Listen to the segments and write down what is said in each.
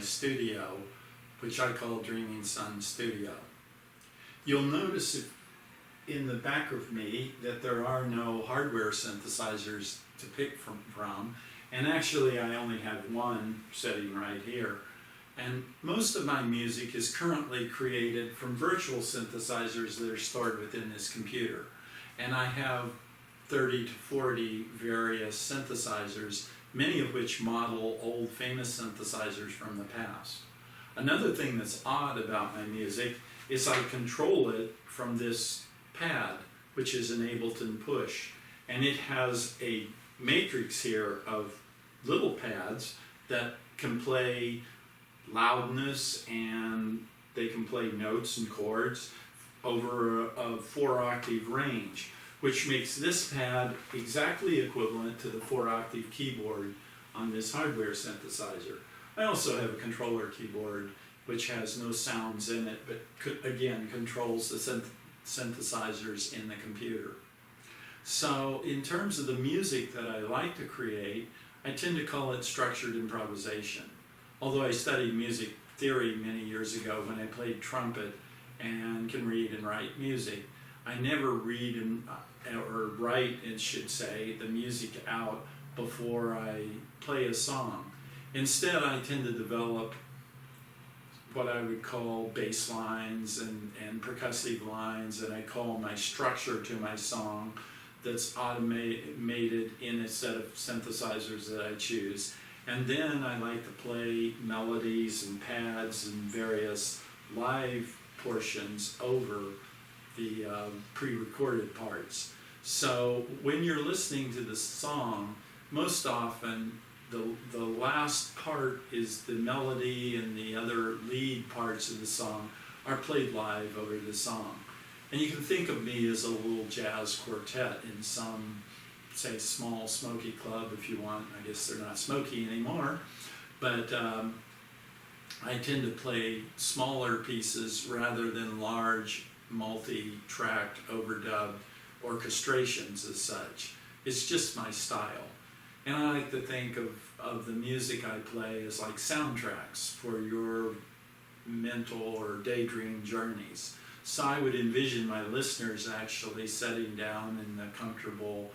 studio, which I call Dreaming Sun Studio. You'll notice in the back of me that there are no hardware synthesizers to pick from, and actually I only have one sitting right here. And most of my music is currently created from virtual synthesizers that are stored within this computer. And I have 30 to 40 various synthesizers, many of which model old famous synthesizers from the past. Another thing that's odd about my music is I control it from this pad, which is an Ableton push. And it has a matrix here of little pads that can play loudness, and they can play notes and chords over a 4-octave range, which makes this pad exactly equivalent to the 4-octave keyboard on this hardware synthesizer. I also have a controller keyboard which has no sounds in it, but again controls the synthesizers in the computer. So in terms of the music that I like to create, I tend to call it structured improvisation. Although I studied music theory many years ago when I played trumpet and can read and write music, I never read or write, it should say, the music out before I play a song. Instead, I tend to develop what I would call bass lines and percussive lines, and I call my structure to my song that's automated in a set of synthesizers that I choose. And then I like to play melodies and pads and various live portions over the pre-recorded parts. So when you're listening to the song, most often the last part is the melody, and the other lead parts of the song are played live over the song. And you can think of me as a little jazz quartet in some, say, small smoky club if you want. I guess they're not smoky anymore, but I tend to play smaller pieces rather than large multi-tracked overdubbed orchestrations as such. It's just my style. And I like to think of the music I play as like soundtracks for your mental or daydream journeys. So I would envision my listeners actually sitting down in a comfortable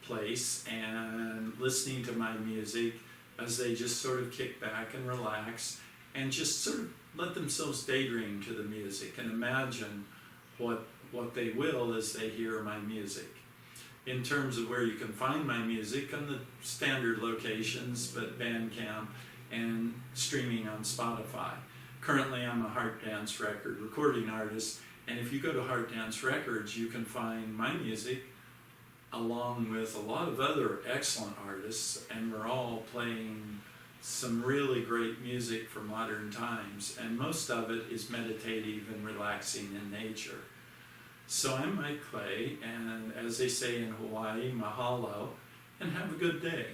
place and listening to my music as they just sort of kick back and relax and just sort of let themselves daydream to the music and imagine what they will as they hear my music. In terms of where you can find my music, on the standard locations, but Bandcamp and streaming on Spotify. Currently, I'm a Heart Dance record recording artist, and if you go to Heart Dance Records, you can find my music along with a lot of other excellent artists, and we're all playing some really great music for modern times, and most of it is meditative and relaxing in nature. So I'm Mike Clay, and as they say in Hawaii, mahalo, and have a good day.